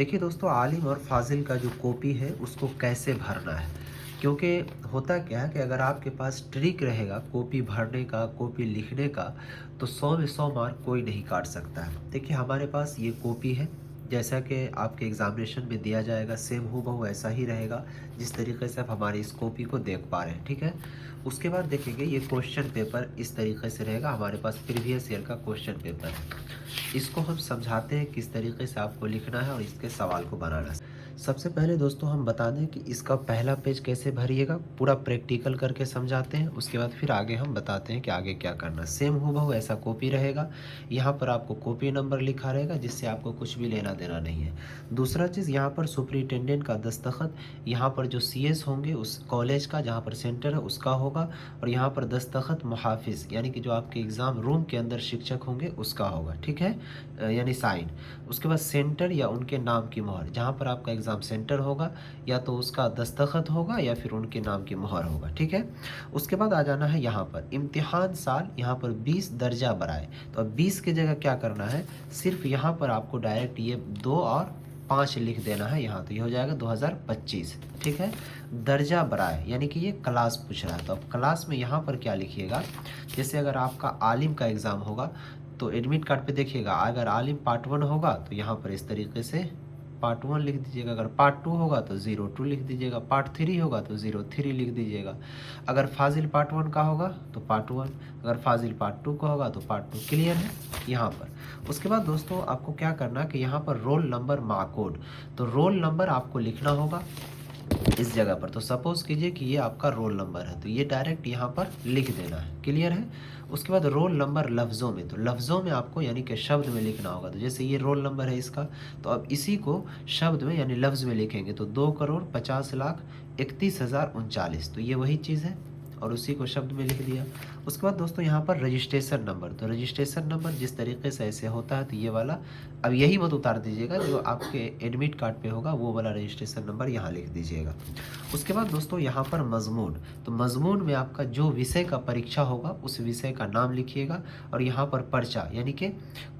देखिए दोस्तों, आलिम और फाजिल का जो कॉपी है उसको कैसे भरना है। क्योंकि होता क्या है कि अगर आपके पास ट्रिक रहेगा कॉपी भरने का, कॉपी लिखने का, तो 100 में 100 मार्क कोई नहीं काट सकता है। देखिए हमारे पास ये कॉपी है, जैसा कि आपके एग्जामिनेशन में दिया जाएगा सेम हूबहू ऐसा ही रहेगा जिस तरीके से आप हमारी इस कॉपी को देख पा रहे हैं। ठीक है, उसके बाद देखेंगे ये क्वेश्चन पेपर इस तरीके से रहेगा। हमारे पास प्रीवियस ईयर का क्वेश्चन पेपर है, इसको हम समझाते हैं किस तरीके से आपको लिखना है और इसके सवाल को बनाना है। सबसे पहले दोस्तों हम बता दें कि इसका पहला पेज कैसे भरिएगा, पूरा प्रैक्टिकल करके समझाते हैं। उसके बाद फिर आगे हम बताते हैं कि आगे क्या करना है। सेम हूबहू ऐसा कॉपी रहेगा, यहाँ पर आपको कॉपी नंबर लिखा रहेगा जिससे आपको कुछ भी लेना देना नहीं है। दूसरा चीज़, यहाँ पर सुपरिटेंडेंट का दस्तखत, यहाँ पर जो CS होंगे उस कॉलेज का जहाँ पर सेंटर है उसका होगा, और यहाँ पर दस्तखत मुहाफिज यानी कि जो आपके एग्ज़ाम रूम के अंदर शिक्षक होंगे उसका होगा। ठीक है, यानी साइन। उसके बाद सेंटर या उनके नाम की मोहर, जहाँ पर आपका एग्ज़ाम सेंटर होगा या तो उसका दस्तखत होगा या फिर उनके नाम की मोहर होगा। ठीक है, उसके बाद आ जाना है यहाँ पर इम्तिहान साल, यहाँ पर 20 दर्जा बराए। तो अब 20 की जगह क्या करना है, सिर्फ यहाँ पर आपको डायरेक्ट ये 2 और 5 लिख देना है यहाँ, तो ये हो जाएगा 2025। ठीक है, दर्जा बराए यानी कि ये क्लास पूछ रहा है, तो अब क्लास में यहाँ पर क्या लिखिएगा। जैसे अगर आपका आलिम का एग्ज़ाम होगा तो एडमिट कार्ड पे देखिएगा, अगर आलिम पार्ट 1 होगा तो यहाँ पर इस तरीके से पार्ट 1 लिख दीजिएगा, अगर पार्ट 2 होगा तो 02 लिख दीजिएगा, पार्ट 3 होगा तो 03 लिख दीजिएगा। अगर फाजिल पार्ट 1 का होगा तो पार्ट 1, अगर फाजिल पार्ट 2 का होगा तो पार्ट 2। क्लियर है यहाँ पर। उसके बाद दोस्तों आपको क्या करना है कि यहाँ पर रोल नंबर माकोड, तो रोल नंबर आपको लिखना होगा इस जगह पर। तो सपोज कीजिए कि ये आपका रोल नंबर है, तो ये डायरेक्ट यहाँ पर लिख देना है। क्लियर है। उसके बाद रोल नंबर लफ्ज़ों में, तो लफ्ज़ों में आपको यानी कि शब्द में लिखना होगा। तो जैसे ये रोल नंबर है इसका, तो अब इसी को शब्द में यानी लफ्ज़ में लिखेंगे तो 2,50,31,039, तो ये वही चीज़ है और उसी को शब्द में लिख दिया। उसके बाद दोस्तों यहाँ पर रजिस्ट्रेशन नंबर, तो रजिस्ट्रेशन नंबर जिस तरीके से ऐसे होता है तो ये वाला, अब यही मत उतार दीजिएगा, जो आपके एडमिट कार्ड पे होगा वो वाला रजिस्ट्रेशन नंबर यहाँ लिख दीजिएगा। उसके बाद दोस्तों यहाँ पर मजमून, तो मजमून में आपका जो विषय का परीक्षा होगा उस विषय का नाम लिखिएगा, और यहाँ पर पर्चा यानी कि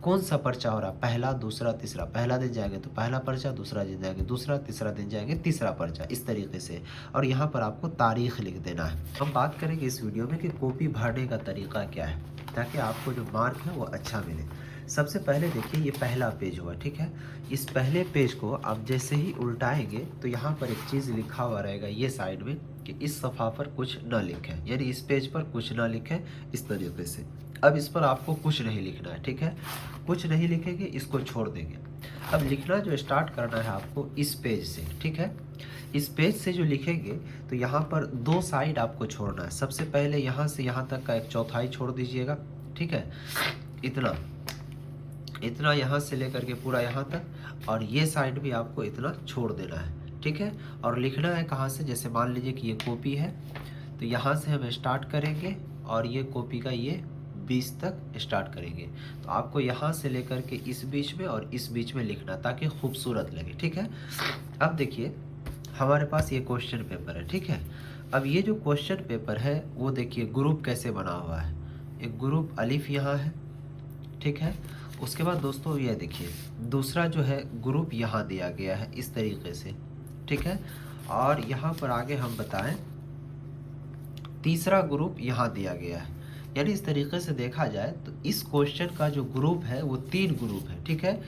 कौन सा पर्चा हो रहा है, पहला दूसरा तीसरा, पहला दिन जाएंगे तो पहला पर्चा, दूसरा दिन जाएंगे दूसरा, तीसरा दिन जाएंगे तीसरा पर्चा, इस तरीके से। और यहाँ पर आपको तारीख लिख देना है। हम बात करेंगे इस वीडियो में कि कॉपी भरने का तरीका क्या है ताकि आपको जो मार्क है वो अच्छा मिले। सबसे पहले देखिए ये पहला पेज हुआ। ठीक है, इस पहले पेज को आप जैसे ही उल्टाएंगे तो यहाँ पर एक चीज़ लिखा हुआ रहेगा ये साइड में कि इस सफ़ा पर कुछ न लिखें, यानी इस पेज पर कुछ ना लिखें, इस तरीके से। अब इस पर आपको कुछ नहीं लिखना है। ठीक है, कुछ नहीं लिखेंगे, इसको छोड़ देंगे। अब लिखना जो स्टार्ट करना है आपको इस पेज से। ठीक है, इस पेज से जो लिखेंगे तो यहाँ पर 2 साइड आपको छोड़ना है। सबसे पहले यहाँ से यहाँ तक का 1/4 छोड़ दीजिएगा। ठीक है, इतना इतना यहाँ से लेकर के पूरा यहाँ तक, और ये साइड भी आपको इतना छोड़ देना है। ठीक है, और लिखना है कहाँ से, जैसे मान लीजिए कि ये कॉपी है तो यहाँ से हम स्टार्ट करेंगे और ये कॉपी का ये 20 तक स्टार्ट करेंगे। तो आपको यहाँ से लेकर के इस बीच में और इस बीच में लिखना ताकि खूबसूरत लगे। ठीक है, अब देखिए हमारे पास ये क्वेश्चन पेपर है। ठीक है, अब ये जो क्वेश्चन पेपर है वो देखिए ग्रुप कैसे बना हुआ है, एक ग्रुप अलिफ यहाँ है। ठीक है, उसके बाद दोस्तों ये देखिए दूसरा जो है ग्रुप यहाँ दिया गया है इस तरीके से। ठीक है, और यहाँ पर आगे हम बताएं तीसरा ग्रुप यहाँ दिया गया है। यानी इस तरीके से देखा जाए तो इस क्वेश्चन का जो ग्रुप है वो 3 ग्रुप है। ठीक है,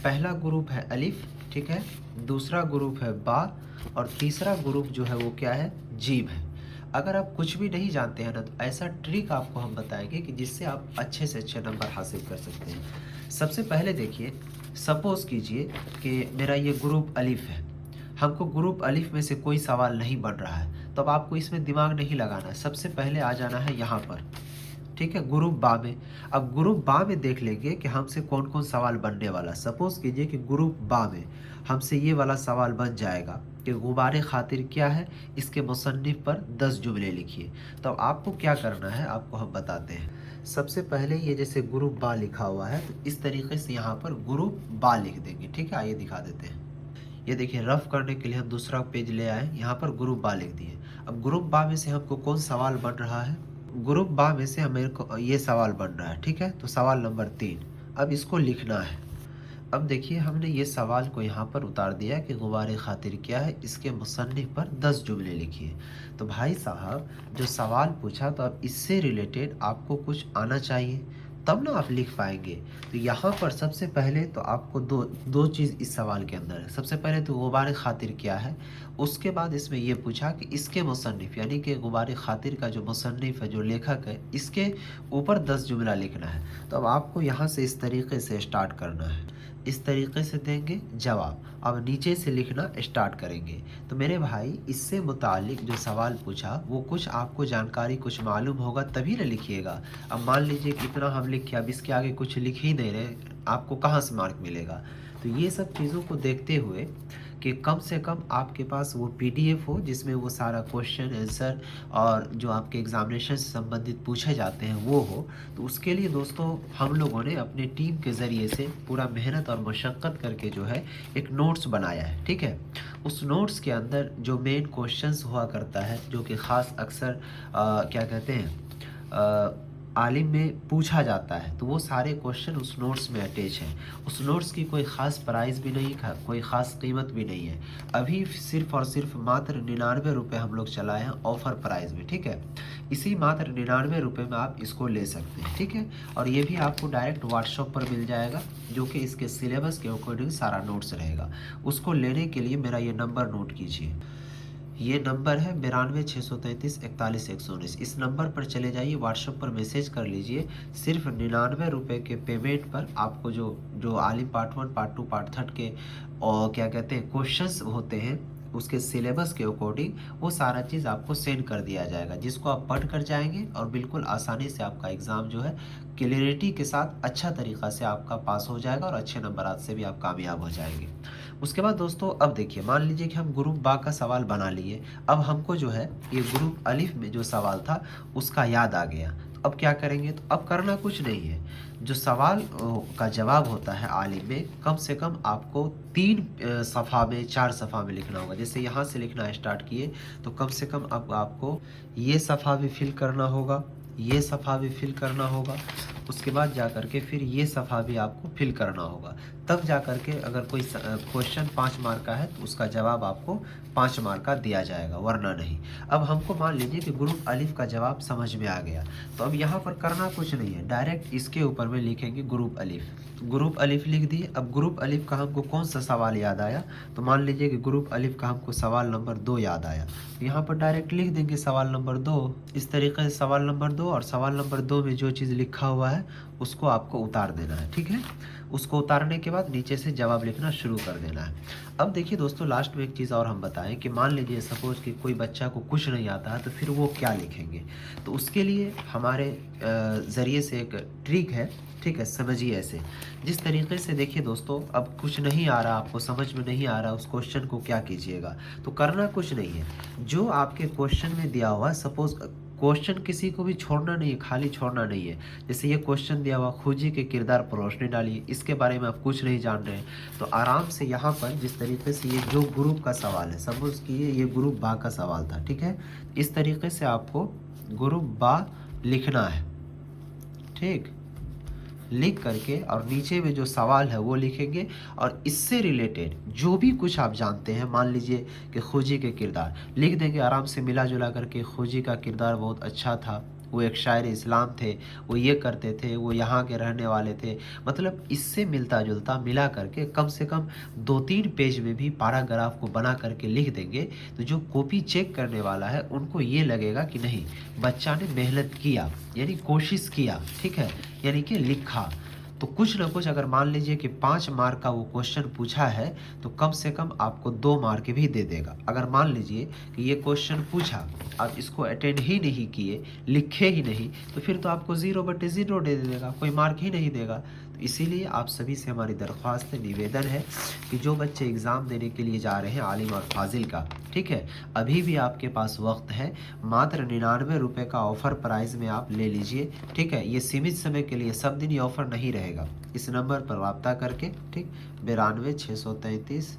पहला ग्रुप है अलिफ, ठीक है, दूसरा ग्रुप है बा, और तीसरा ग्रुप जो है वो क्या है, जीम है। अगर आप कुछ भी नहीं जानते हैं ना तो ऐसा ट्रिक आपको हम बताएंगे कि जिससे आप अच्छे से अच्छे नंबर हासिल कर सकते हैं। सबसे पहले देखिए, सपोज कीजिए कि मेरा ये ग्रुप अलिफ है, हमको ग्रुप अलिफ में से कोई सवाल नहीं बन रहा है, तो अब आपको इसमें दिमाग नहीं लगाना है। सबसे पहले आ जाना है यहाँ पर। ठीक है, ग्रुप बा में। अब ग्रुप बा में देख लेंगे कि हमसे कौन कौन सवाल बनने वाला। सपोज कीजिए कि ग्रुप बा में हमसे ये वाला सवाल बन जाएगा कि गुबारे खातिर क्या है, इसके मुसन्निफ पर 10 जुमले लिखिए। तो आपको क्या करना है आपको हम बताते हैं। सबसे पहले ये जैसे ग्रुप बा लिखा हुआ है तो इस तरीके से यहाँ पर ग्रुप बा लिख देंगे। ठीक है, आइए दिखा देते हैं। ये देखिए रफ करने के लिए हम दूसरा पेज ले आए, यहाँ पर ग्रुप बा लिख दिए। अब ग्रुप बा में से हमको कौन सवाल बन रहा है, ग्रुप बा में से हमें को ये सवाल बन रहा है। ठीक है, तो सवाल नंबर 3, अब इसको लिखना है। अब देखिए हमने ये सवाल को यहाँ पर उतार दिया कि गुबार खातिर क्या है, इसके मुसन्निफ़ पर 10 जुमले लिखिए। तो भाई साहब जो सवाल पूछा तो अब इससे रिलेटेड आपको कुछ आना चाहिए, तब ना आप लिख पाएँगे। तो यहाँ पर सबसे पहले तो आपको दो चीज़ इस सवाल के अंदर है। सबसे पहले तो गुबार खातिर क्या है, उसके बाद इसमें ये पूछा कि इसके मुसन्निफ़ यानी कि गुबार खातिर का जो मुसन्निफ़ है, जो लेखक है, इसके ऊपर 10 जुमला लिखना है। तो अब आपको यहाँ से इस तरीके से स्टार्ट करना है। इस तरीके से देंगे जवाब। अब नीचे से लिखना स्टार्ट करेंगे। तो मेरे भाई इससे मुतालिक जो सवाल पूछा वो कुछ आपको जानकारी कुछ मालूम होगा तभी ना लिखिएगा। अब मान लीजिए कि इतना हम लिखे, अब इसके आगे कुछ लिख ही नहीं रहे, आपको कहाँ से मार्क मिलेगा? तो ये सब चीज़ों को देखते हुए कि कम से कम आपके पास वो पीडीएफ हो जिसमें वो सारा क्वेश्चन आंसर और जो आपके एग्जामिनेशन से संबंधित पूछे जाते हैं वो हो। तो उसके लिए दोस्तों हम लोगों ने अपनी टीम के ज़रिए से पूरा मेहनत और मशक्क़त करके जो है एक नोट्स बनाया है, ठीक है? उस नोट्स के अंदर जो मेन क्वेश्चंस हुआ करता है, जो कि ख़ास अक्सर क्या कहते हैं, आलिम में पूछा जाता है, तो वो सारे क्वेश्चन उस नोट्स में अटैच हैं। उस नोट्स की कोई ख़ास प्राइस भी नहीं, कोई ख़ास कीमत भी नहीं है। अभी सिर्फ़ और सिर्फ मात्र 99 रुपये हम लोग चलाए हैं ऑफ़र प्राइस में, ठीक है? इसी मात्र 99 रुपये में आप इसको ले सकते हैं, ठीक है? और ये भी आपको डायरेक्ट व्हाट्सएप पर मिल जाएगा, जो कि इसके सिलेबस के अकॉर्डिंग सारा नोट्स रहेगा। उसको लेने के लिए मेरा ये नंबर नोट कीजिए। ये नंबर है 92 633 41 119। इस नंबर पर चले जाइए, व्हाट्सएप पर मैसेज कर लीजिए। सिर्फ 99 रुपये के पेमेंट पर आपको जो जो आलिम पार्ट 1 पार्ट 2 पार्ट 3 के और क्या कहते हैं क्वेश्चंस होते हैं, उसके सिलेबस के अकॉर्डिंग वो सारा चीज़ आपको सेंड कर दिया जाएगा, जिसको आप पढ़ कर जाएंगे और बिल्कुल आसानी से आपका एग्ज़ाम जो है क्लियरिटी के साथ अच्छा तरीक़ा से आपका पास हो जाएगा और अच्छे नंबरात से भी आप कामयाब हो जाएंगे। उसके बाद दोस्तों अब देखिए, मान लीजिए कि हम ग्रुप बा का सवाल बना लिए। अब हमको जो है ये ग्रुप अलिफ में जो सवाल था उसका याद आ गया। तो अब क्या करेंगे? तो अब करना कुछ नहीं है। जो सवाल का जवाब होता है आलिम में, कम से कम आपको 3 सफ़ा में 4 सफ़ा में लिखना होगा। जैसे यहाँ से लिखना स्टार्ट किए तो कम से कम अब आपको ये सफ़ा भी फिल करना होगा, ये सफ़ा भी फिल करना होगा। उसके बाद जा कर के फिर ये सफ़ा भी आपको फिल करना होगा। तब जा कर के अगर कोई क्वेश्चन 5 मार्क का है तो उसका जवाब आपको 5 मार्क का दिया जाएगा, वरना नहीं। अब हमको मान लीजिए कि ग्रुप अलिफ का जवाब समझ में आ गया, तो अब यहाँ पर करना कुछ नहीं है, डायरेक्ट इसके ऊपर में लिखेंगे ग्रुप अलिफ। ग्रुप अलिफ लिख दिए। अब ग्रुप अलिफ का हमको कौन सा सवाल याद आया? तो मान लीजिए कि ग्रुप अलिफ का हमको सवाल नंबर 2 याद आया, तो यहाँ पर डायरेक्ट लिख देंगे सवाल नंबर 2। इस तरीके से सवाल नंबर 2 और सवाल नंबर 2 में जो चीज़ लिखा हुआ है उसको आपको उतार देना है, ठीक है? उसको उतारने के बाद नीचे से जवाब लिखना शुरू कर देना है। अब देखिए दोस्तों, लास्ट में एक चीज़ और हम बताएं कि मान लीजिए सपोज़ कि कोई बच्चा को कुछ नहीं आता है, तो फिर वो क्या लिखेंगे? तो उसके लिए हमारे ज़रिए से एक ट्रिक है, ठीक है? समझिए ऐसे। जिस तरीके से देखिए दोस्तों, अब कुछ नहीं आ रहा, आपको समझ में नहीं आ रहा उस क्वेश्चन को क्या कीजिएगा? तो करना कुछ नहीं है, जो आपके क्वेश्चन में दिया हुआ है, सपोज़ क्वेश्चन किसी को भी छोड़ना नहीं है, खाली छोड़ना नहीं है। जैसे ये क्वेश्चन दिया हुआ, खोजी के किरदार पर रोशनी डालिए, इसके बारे में आप कुछ नहीं जान रहे हैं, तो आराम से यहाँ पर जिस तरीके से ये जो ग्रुप का सवाल है, सपोज कि ये ग्रुप बा का सवाल था, ठीक है? इस तरीके से आपको ग्रुप बा लिखना है, ठीक? लिख करके और नीचे में जो सवाल है वो लिखेंगे और इससे रिलेटेड जो भी कुछ आप जानते हैं, मान लीजिए कि खोजी के किरदार लिख देंगे आराम से मिला जुला करके। खोजी का किरदार बहुत अच्छा था, वो एक शायर इस्लाम थे, वो ये करते थे, वो यहाँ के रहने वाले थे। मतलब इससे मिलता जुलता मिला करके कम से कम 2-3 पेज में भी पैराग्राफ को बना करके लिख देंगे, तो जो कॉपी चेक करने वाला है उनको ये लगेगा कि नहीं, बच्चा ने मेहनत किया, यानी कोशिश किया, ठीक है? यानी कि लिखा। तो कुछ ना कुछ, अगर मान लीजिए कि 5 मार्क का वो क्वेश्चन पूछा है तो कम से कम आपको 2 मार्क भी दे देगा। अगर मान लीजिए कि ये क्वेश्चन पूछा, आप इसको अटेंड ही नहीं किए, लिखे ही नहीं, तो फिर तो आपको 0/0 दे देगा, कोई मार्क ही नहीं देगा। तो इसीलिए आप सभी से हमारी दरख्वास्त है, निवेदन है कि जो बच्चे एग्ज़ाम देने के लिए जा रहे हैं आलिम और फाजिल का, ठीक है, अभी भी आपके पास वक्त है। मात्र 99 रुपये का ऑफ़र प्राइस में आप ले लीजिए, ठीक है? ये सीमित समय के लिए, सब दिन ये ऑफ़र नहीं रहेगा। इस नंबर पर रब्ता करके, ठीक, 92 633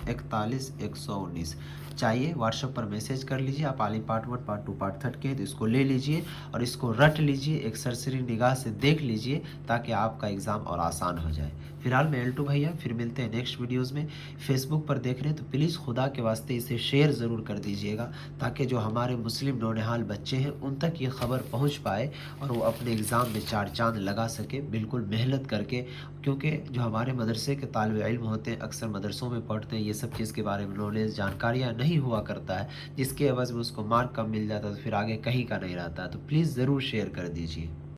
41 119 चाहिए व्हाट्सएप पर मैसेज कर लीजिए। आप आली पार्ट 1 पार्ट 2 पार्ट 3 के, तो इसको ले लीजिए और इसको रट लीजिए, एक सरसरी निगाह से देख लीजिए ताकि आपका एग्ज़ाम और आसान हो जाए। फिलहाल मैं एल्टू भैया, फिर मिलते हैं नेक्स्ट वीडियोज़ में। फेसबुक पर देख रहे हैं तो प्लीज़ खुदा के वास्ते इसे शेयर ज़रूर कर दीजिएगा ताकि जो हमारे मुस्लिम नौनिहाल बच्चे हैं उन तक ये खबर पहुंच पाए और वो अपने एग्ज़ाम में चार चांद लगा सके बिल्कुल मेहनत करके। क्योंकि जो हमारे मदरसे के तालिब इल्म होते हैं अक्सर मदरसों में पढ़ते हैं, ये सब चीज़ के बारे में नॉलेज जानकारियाँ नहीं हुआ करता है, जिसके एवज़ में उसको मार्क कम मिल जाता है तो फिर आगे कहीं का नहीं रहता है। तो प्लीज़ ज़रूर शेयर कर दीजिए।